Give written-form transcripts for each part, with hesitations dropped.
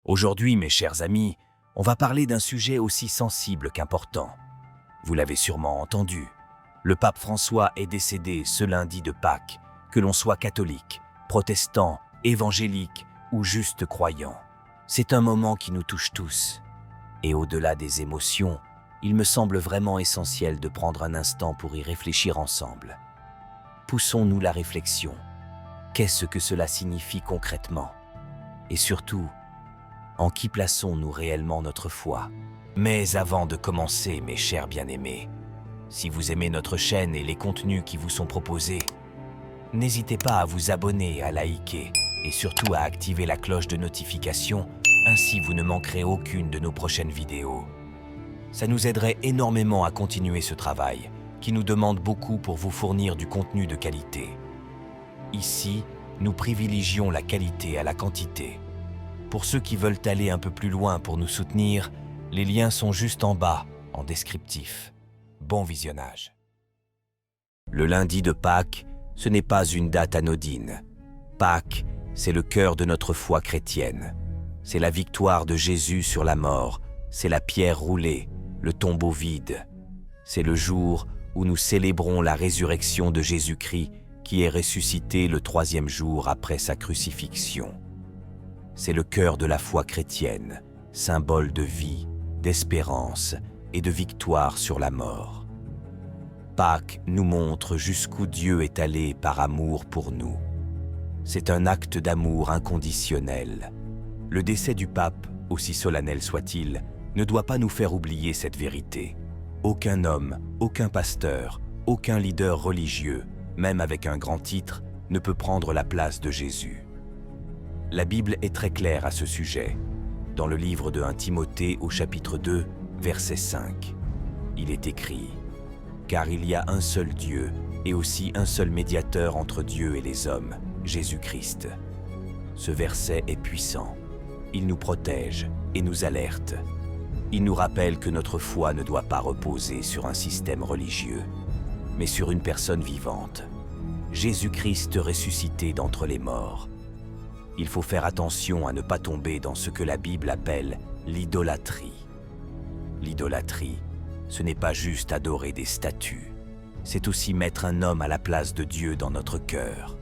Aujourd'hui, mes chers amis, on va parler d'un sujet aussi sensible qu'important. Vous l'avez sûrement entendu. Le pape François est décédé ce lundi de Pâques, que l'on soit catholique, protestant, évangélique ou juste croyant. C'est un moment qui nous touche tous. Et au-delà des émotions, il me semble vraiment essentiel de prendre un instant pour y réfléchir ensemble. Poussons-nous la réflexion. Qu'est-ce que cela signifie concrètement? Et surtout, en qui plaçons-nous réellement notre foi? Mais avant de commencer, mes chers bien-aimés, si vous aimez notre chaîne et les contenus qui vous sont proposés, n'hésitez pas à vous abonner, à liker et surtout à activer la cloche de notification, ainsi vous ne manquerez aucune de nos prochaines vidéos. Ça nous aiderait énormément à continuer ce travail, qui nous demande beaucoup pour vous fournir du contenu de qualité. Ici, nous privilégions la qualité à la quantité. Pour ceux qui veulent aller un peu plus loin pour nous soutenir, les liens sont juste en bas, en descriptif. Bon visionnage. Le lundi de Pâques, ce n'est pas une date anodine. Pâques, c'est le cœur de notre foi chrétienne. C'est la victoire de Jésus sur la mort, c'est la pierre roulée, le tombeau vide. C'est le jour où nous célébrons la résurrection de Jésus-Christ qui est ressuscité le 3e jour après sa crucifixion. C'est le cœur de la foi chrétienne, symbole de vie, d'espérance et de victoire sur la mort. Pâques nous montre jusqu'où Dieu est allé par amour pour nous. C'est un acte d'amour inconditionnel. Le décès du pape, aussi solennel soit-il, ne doit pas nous faire oublier cette vérité. Aucun homme, aucun pasteur, aucun leader religieux, même avec un grand titre, ne peut prendre la place de Jésus. La Bible est très claire à ce sujet. Dans le livre de 1 Timothée au chapitre 2, verset 5, il est écrit « Car il y a un seul Dieu et aussi un seul médiateur entre Dieu et les hommes, Jésus-Christ. » Ce verset est puissant. Il nous protège et nous alerte. Il nous rappelle que notre foi ne doit pas reposer sur un système religieux, mais sur une personne vivante, Jésus-Christ ressuscité d'entre les morts. Il faut faire attention à ne pas tomber dans ce que la Bible appelle l'idolâtrie. L'idolâtrie, ce n'est pas juste adorer des statues, c'est aussi mettre un homme à la place de Dieu dans notre cœur.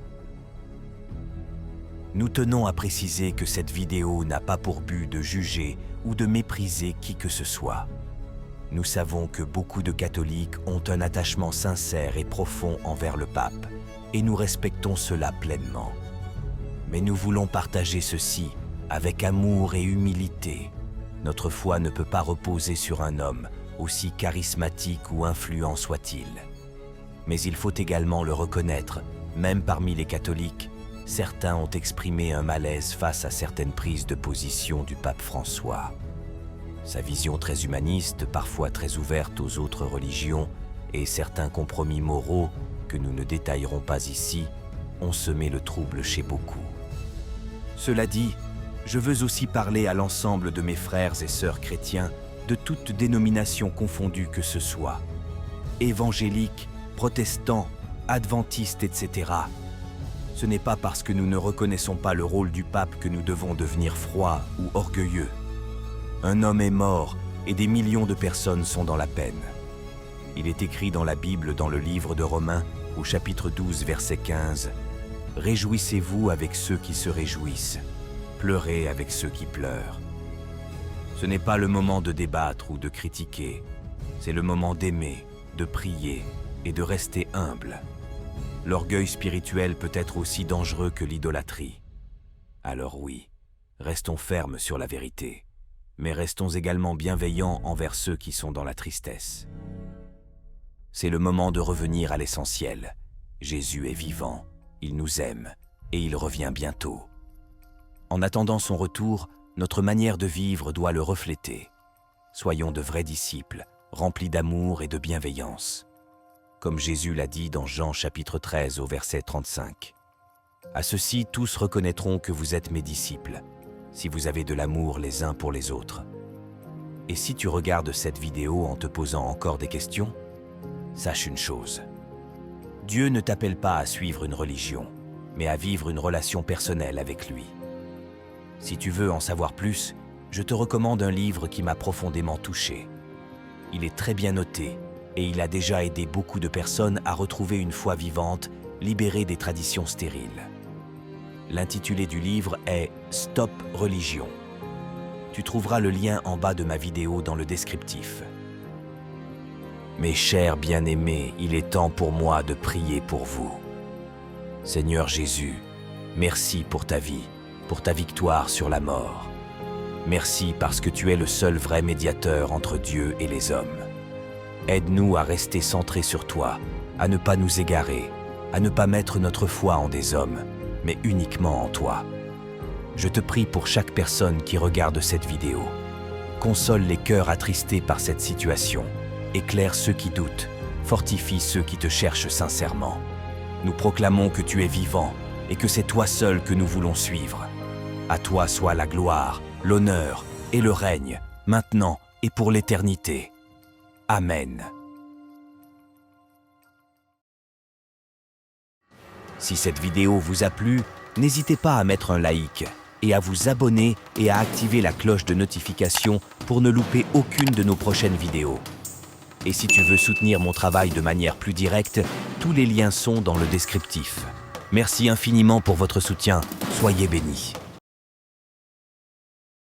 Nous tenons à préciser que cette vidéo n'a pas pour but de juger ou de mépriser qui que ce soit. Nous savons que beaucoup de catholiques ont un attachement sincère et profond envers le pape, et nous respectons cela pleinement. Mais nous voulons partager ceci avec amour et humilité. Notre foi ne peut pas reposer sur un homme, aussi charismatique ou influent soit-il. Mais il faut également le reconnaître, même parmi les catholiques, certains ont exprimé un malaise face à certaines prises de position du pape François. Sa vision très humaniste, parfois très ouverte aux autres religions, et certains compromis moraux, que nous ne détaillerons pas ici, ont semé le trouble chez beaucoup. Cela dit, je veux aussi parler à l'ensemble de mes frères et sœurs chrétiens, de toutes dénominations confondues que ce soit, évangéliques, protestants, adventistes, etc. Ce n'est pas parce que nous ne reconnaissons pas le rôle du pape que nous devons devenir froids ou orgueilleux. Un homme est mort et des millions de personnes sont dans la peine. Il est écrit dans la Bible, dans le livre de Romains, au chapitre 12, verset 15, « Réjouissez-vous avec ceux qui se réjouissent, pleurez avec ceux qui pleurent. » Ce n'est pas le moment de débattre ou de critiquer, c'est le moment d'aimer, de prier et de rester humble. L'orgueil spirituel peut être aussi dangereux que l'idolâtrie. Alors oui, restons fermes sur la vérité, mais restons également bienveillants envers ceux qui sont dans la tristesse. C'est le moment de revenir à l'essentiel. Jésus est vivant, il nous aime et il revient bientôt. En attendant son retour, notre manière de vivre doit le refléter. Soyons de vrais disciples, remplis d'amour et de bienveillance. Comme Jésus l'a dit dans Jean chapitre 13 au verset 35. À ceci, tous reconnaîtront que vous êtes mes disciples, si vous avez de l'amour les uns pour les autres. Et si tu regardes cette vidéo en te posant encore des questions, sache une chose. Dieu ne t'appelle pas à suivre une religion, mais à vivre une relation personnelle avec lui. Si tu veux en savoir plus, je te recommande un livre qui m'a profondément touché. Il est très bien noté et il a déjà aidé beaucoup de personnes à retrouver une foi vivante, libérée des traditions stériles. L'intitulé du livre est « Stop Religion ». Tu trouveras le lien en bas de ma vidéo dans le descriptif. Mes chers bien-aimés, il est temps pour moi de prier pour vous. Seigneur Jésus, merci pour ta vie, pour ta victoire sur la mort. Merci parce que tu es le seul vrai médiateur entre Dieu et les hommes. Aide-nous à rester centrés sur toi, à ne pas nous égarer, à ne pas mettre notre foi en des hommes, mais uniquement en toi. Je te prie pour chaque personne qui regarde cette vidéo. Console les cœurs attristés par cette situation, éclaire ceux qui doutent, fortifie ceux qui te cherchent sincèrement. Nous proclamons que tu es vivant et que c'est toi seul que nous voulons suivre. À toi soit la gloire, l'honneur et le règne, maintenant et pour l'éternité. Amen. Si cette vidéo vous a plu, n'hésitez pas à mettre un like et à vous abonner et à activer la cloche de notification pour ne louper aucune de nos prochaines vidéos. Et si tu veux soutenir mon travail de manière plus directe, tous les liens sont dans le descriptif. Merci infiniment pour votre soutien. Soyez bénis.